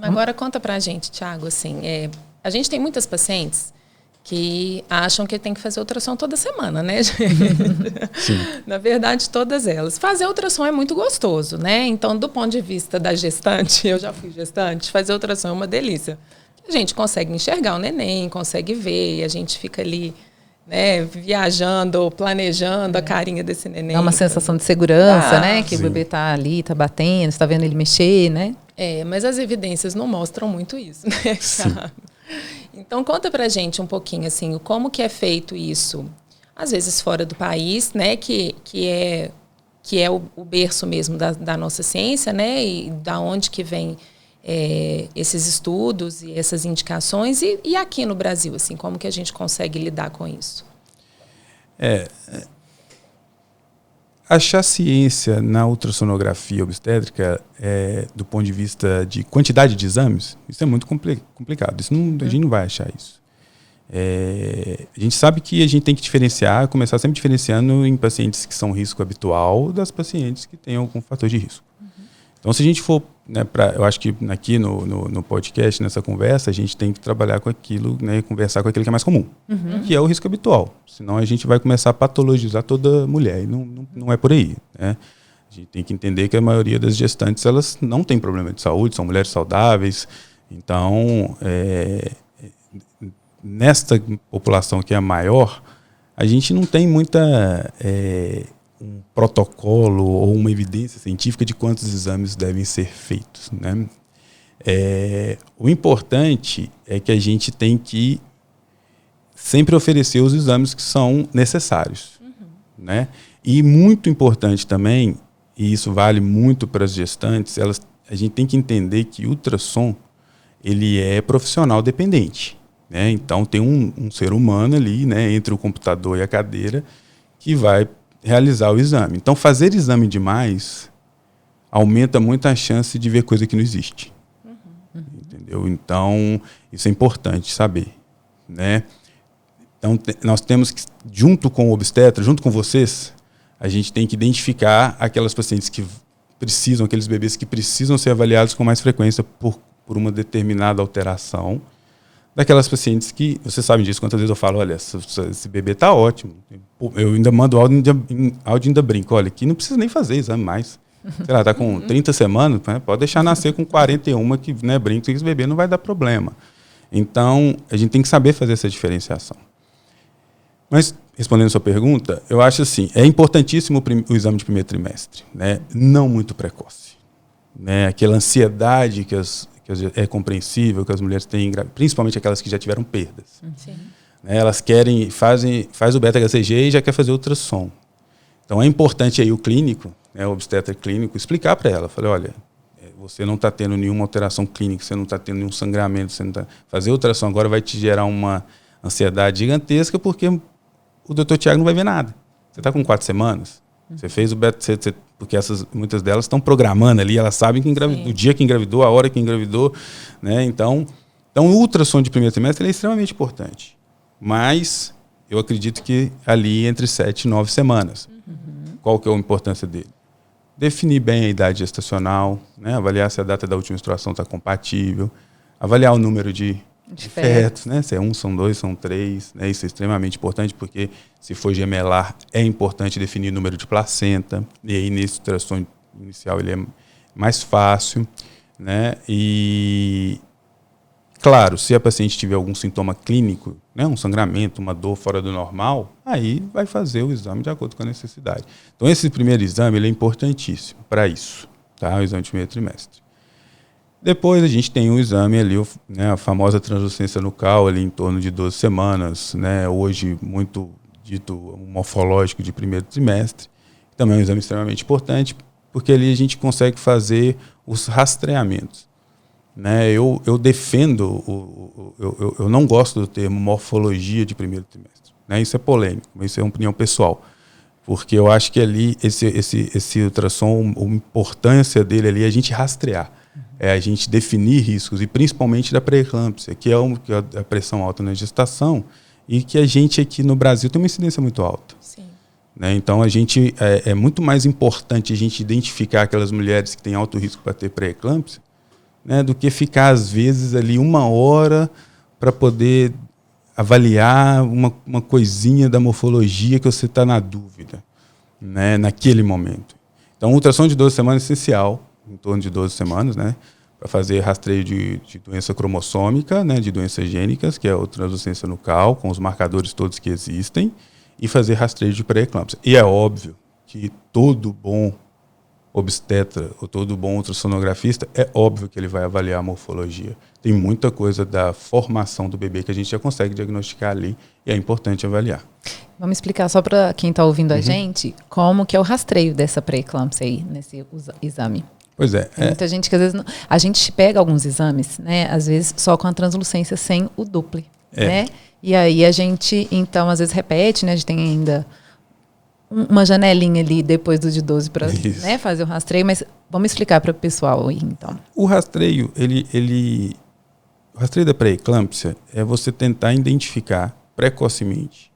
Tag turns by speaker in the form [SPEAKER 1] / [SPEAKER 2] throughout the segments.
[SPEAKER 1] Agora conta pra gente, Thiago, assim, a gente tem muitas pacientes que acham que tem que fazer ultrassom toda semana, né, gente?
[SPEAKER 2] Sim.
[SPEAKER 1] Na verdade, todas elas. Fazer ultrassom é muito gostoso, né? Então, do ponto de vista da gestante, eu já fui gestante, fazer ultrassom é uma delícia. A gente consegue enxergar o neném, consegue ver, e a gente fica ali, né, viajando, planejando a carinha desse neném.
[SPEAKER 3] Dá uma sensação de segurança, né? Que o bebê tá ali, tá batendo, você tá vendo ele mexer, né?
[SPEAKER 1] Mas as evidências não mostram muito isso, né, Thiago? Então, conta pra gente um pouquinho, assim, como que é feito isso, às vezes fora do país, né, que é o berço mesmo da nossa ciência, né, e da onde que vem esses estudos e essas indicações, e aqui no Brasil, assim, como que a gente consegue lidar com isso?
[SPEAKER 2] Achar ciência na ultrassonografia obstétrica, do ponto de vista de quantidade de exames, isso é muito complicado. Isso a gente não vai achar isso. A gente sabe que a gente tem que diferenciar, começar sempre diferenciando em pacientes que são risco habitual das pacientes que têm algum fator de risco. Então, se a gente for, né, eu acho que aqui no podcast, nessa conversa, a gente tem que trabalhar com aquilo, né, conversar com aquilo que é mais comum, que é o risco habitual. Senão a gente vai começar a patologizar toda mulher, e não é por aí, né? A gente tem que entender que a maioria das gestantes, elas não têm problema de saúde, são mulheres saudáveis. Então, nesta população que é a maior, a gente não tem muita... um protocolo ou uma evidência científica de quantos exames devem ser feitos, né? O importante é que a gente tem que sempre oferecer os exames que são necessários, né? E muito importante também, e isso vale muito para as gestantes, a gente tem que entender que o ultrassom ele é profissional dependente, né? Então tem um ser humano ali, né, entre o computador e a cadeira que vai realizar o exame. Então, fazer exame demais aumenta muito a chance de ver coisa que não existe. Entendeu? Então, isso é importante saber, né? Então, nós temos que, junto com o obstetra, junto com vocês, a gente tem que identificar aquelas pacientes que precisam, aqueles bebês que precisam ser avaliados com mais frequência por uma determinada alteração, daquelas pacientes que, vocês sabem disso, quantas vezes eu falo, olha, esse bebê está ótimo. Eu ainda mando áudio ainda brinco, olha, aqui não precisa nem fazer exame mais. Sei lá, está com 30 semanas, né, pode deixar nascer com 41, que, né, brinco, que esse bebê não vai dar problema. Então, a gente tem que saber fazer essa diferenciação. Mas, respondendo a sua pergunta, eu acho assim, é importantíssimo o exame de primeiro trimestre, né, não muito precoce. Né, aquela ansiedade que é compreensível que as mulheres têm, principalmente aquelas que já tiveram perdas. Né, elas querem, faz o beta-HCG e já quer fazer ultrassom. Então é importante aí o clínico, né, o obstetra clínico, explicar para ela, falei, olha, você não está tendo nenhuma alteração clínica, você não está tendo nenhum sangramento, você não tá... fazer ultrassom agora vai te gerar uma ansiedade gigantesca porque o Dr. Thiago não vai ver nada. Você está com 4 semanas, você fez o beta, porque muitas delas estão programando ali, elas sabem que o dia que engravidou, a hora que engravidou, né? Então o ultrassom de primeiro trimestre é extremamente importante. Mas eu acredito que ali entre 7 e 9 semanas. Qual que é a importância dele? Definir bem a idade gestacional, né? Avaliar se a data da última menstruação está compatível, avaliar o número de fetos, né? Se é 1, são 2, são 3, né? Isso é extremamente importante, porque se for gemelar, é importante definir o número de placenta, e aí nesse ultrassom inicial ele é mais fácil, né? E, claro, se a paciente tiver algum sintoma clínico, né, um sangramento, uma dor fora do normal, aí vai fazer o exame de acordo com a necessidade. Então, esse primeiro exame ele é importantíssimo para isso, tá? O exame de primeiro trimestre. Depois a gente tem o exame ali, né, a famosa translucência nucal, ali em torno de 12 semanas, né, hoje muito dito morfológico de primeiro trimestre. Também é um exame extremamente importante, porque ali a gente consegue fazer os rastreamentos. Né, eu defendo, eu não gosto do termo morfologia de primeiro trimestre. Né, isso é polêmico, mas isso é uma opinião pessoal. Porque eu acho que ali, esse ultrassom, a importância dele ali é a gente rastrear. É a gente definir riscos, e principalmente da pré-eclâmpsia, que é a pressão alta na gestação, e que a gente aqui no Brasil tem uma incidência muito alta.
[SPEAKER 1] Sim.
[SPEAKER 2] Né, então, a gente, é muito mais importante a gente identificar aquelas mulheres que têm alto risco para ter pré-eclâmpsia, né, do que ficar, às vezes, ali 1 hora para poder avaliar uma coisinha da morfologia que você está na dúvida, né, naquele momento. Então, ultrassom de 12 semanas é essencial, em torno de 12 semanas, né, para fazer rastreio de doença cromossômica, né, de doenças gênicas, que é a translucência nucal, com os marcadores todos que existem, e fazer rastreio de pré-eclâmpsia. E é óbvio que todo bom obstetra ou todo bom ultrassonografista, é óbvio que ele vai avaliar a morfologia. Tem muita coisa da formação do bebê que a gente já consegue diagnosticar ali e é importante avaliar.
[SPEAKER 3] Vamos explicar só para quem está ouvindo a gente como que é o rastreio dessa pré-eclâmpsia aí, nesse exame.
[SPEAKER 2] Pois é.
[SPEAKER 3] Tem muita gente que às vezes... A gente pega alguns exames, né? Às vezes só com a translucência sem o Doppler, né? E aí a gente, então, às vezes repete, né? A gente tem ainda uma janelinha ali depois do de 12 para, né, fazer o rastreio, mas vamos explicar para o pessoal aí, então.
[SPEAKER 2] O rastreio, o rastreio da pré-eclâmpsia é você tentar identificar precocemente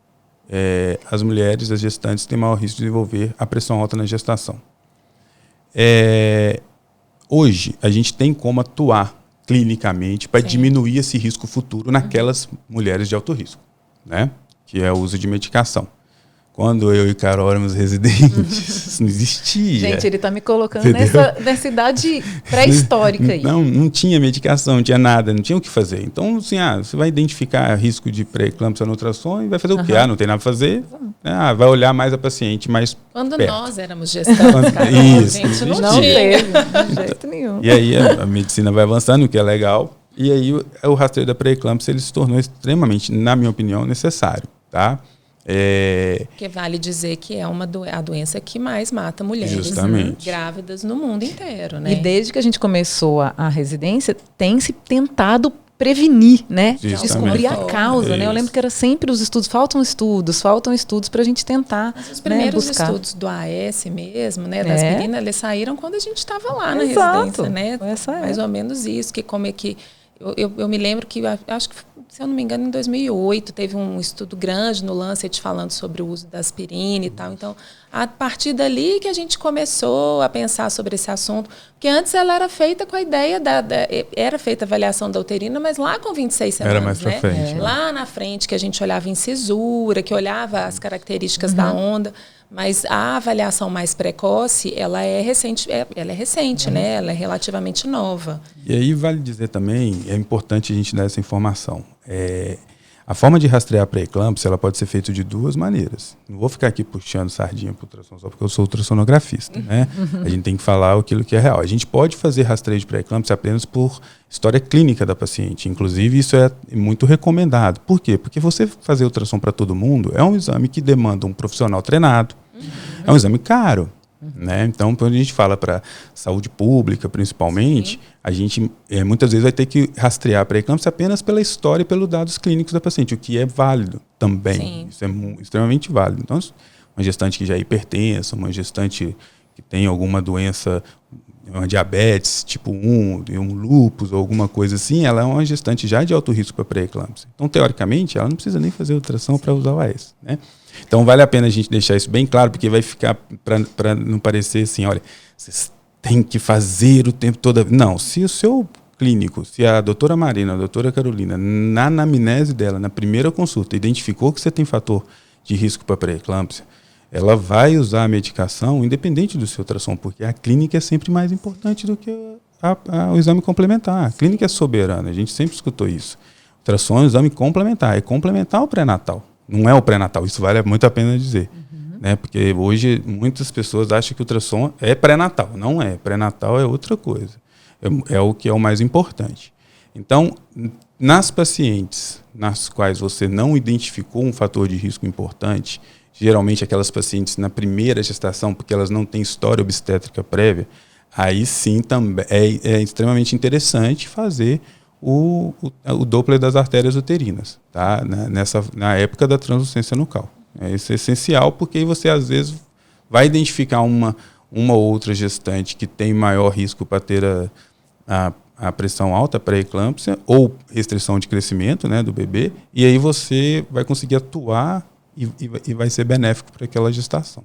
[SPEAKER 2] as mulheres, as gestantes que têm maior risco de desenvolver a pressão alta na gestação. Hoje, a gente tem como atuar clinicamente para diminuir esse risco futuro naquelas mulheres de alto risco, né? Que é o uso de medicação. Quando eu e Carol éramos residentes, isso não existia.
[SPEAKER 3] Gente, ele está me colocando nessa idade pré-histórica aí.
[SPEAKER 2] Não tinha medicação, não tinha nada, não tinha o que fazer. Então, assim, você vai identificar risco de pré-eclâmpsia no ultrassom e vai fazer o quê? Não tem nada para fazer. Vai olhar mais a paciente mais
[SPEAKER 1] Quando
[SPEAKER 2] perto.
[SPEAKER 1] Nós éramos gestantes, Carol, a gente não
[SPEAKER 3] teve, de jeito nenhum.
[SPEAKER 2] E aí a medicina vai avançando, o que é legal. E aí o rastreio da pré-eclâmpsia ele se tornou extremamente, na minha opinião, necessário, tá?
[SPEAKER 1] Porque vale dizer que é a doença que mais mata mulheres grávidas no mundo inteiro, né?
[SPEAKER 3] E desde que a gente começou a residência, tem se tentado prevenir, né? Descobrir a causa, né? Eu lembro que era sempre os estudos, faltam estudos para a gente tentar. Mas
[SPEAKER 1] os primeiros
[SPEAKER 3] buscar.
[SPEAKER 1] Estudos do AS mesmo, né? Da aspirina, eles saíram quando a gente estava lá na residência, né? Mais ou menos isso, que como é que... Eu me lembro que, acho que, se eu não me engano, em 2008, teve um estudo grande no Lancet falando sobre o uso da aspirina e tal. Então, a partir dali que a gente começou a pensar sobre esse assunto, porque antes ela era feita com a ideia era feita a avaliação da uterina, mas lá com 26 semanas,
[SPEAKER 2] era mais pra frente, né?
[SPEAKER 1] Lá na frente, que a gente olhava incisura, que olhava as características da onda. Mas a avaliação mais precoce, ela é recente, né? Ela é relativamente nova.
[SPEAKER 2] E aí vale dizer também, é importante a gente dar essa informação. A forma de rastrear a pré-eclâmpsia, ela pode ser feita de 2 maneiras. Não vou ficar aqui puxando sardinha para o ultrassom só porque eu sou ultrassonografista, né? A gente tem que falar aquilo que é real. A gente pode fazer rastreio de pré-eclâmpsia apenas por história clínica da paciente. Inclusive, isso é muito recomendado. Por quê? Porque você fazer ultrassom para todo mundo é um exame que demanda um profissional treinado. É um exame caro. Né? Então, quando a gente fala para saúde pública, principalmente, a gente muitas vezes vai ter que rastrear a pré-eclâmpsia apenas pela história e pelos dados clínicos da paciente, o que é válido também. Sim. Isso é extremamente válido. Então, uma gestante que já é hipertensa, uma gestante que tem alguma doença, uma diabetes tipo 1, um lúpus ou alguma coisa assim, ela é uma gestante já de alto risco para pré-eclâmpsia. Então, teoricamente, ela não precisa nem fazer ultrassom para usar o AS, né? Então, vale a pena a gente deixar isso bem claro, porque vai ficar, para não parecer assim, olha, vocês têm que fazer o tempo todo. Não, se o seu clínico, se a doutora Marina, a doutora Carolina, na anamnese dela, na primeira consulta, identificou que você tem fator de risco para pré-eclâmpsia, ela vai usar a medicação independente do seu ultrassom, porque a clínica é sempre mais importante do que o exame complementar. A clínica é soberana, a gente sempre escutou isso. O ultrassom é um exame complementar, é complementar o pré-natal. Não é o pré-natal, isso vale muito a pena dizer. Né? Porque hoje muitas pessoas acham que o ultrassom é pré-natal. Não é. Pré-natal é outra coisa. É o que é o mais importante. Então, nas pacientes nas quais você não identificou um fator de risco importante, geralmente aquelas pacientes na primeira gestação, porque elas não têm história obstétrica prévia, aí sim também é extremamente interessante fazer o Doppler das artérias uterinas, tá? Na época da translucência nucal. Isso é essencial porque você às vezes vai identificar uma ou outra gestante que tem maior risco para ter a pressão alta, pré-eclâmpsia ou restrição de crescimento, né, do bebê, e aí você vai conseguir atuar e vai ser benéfico para aquela gestação.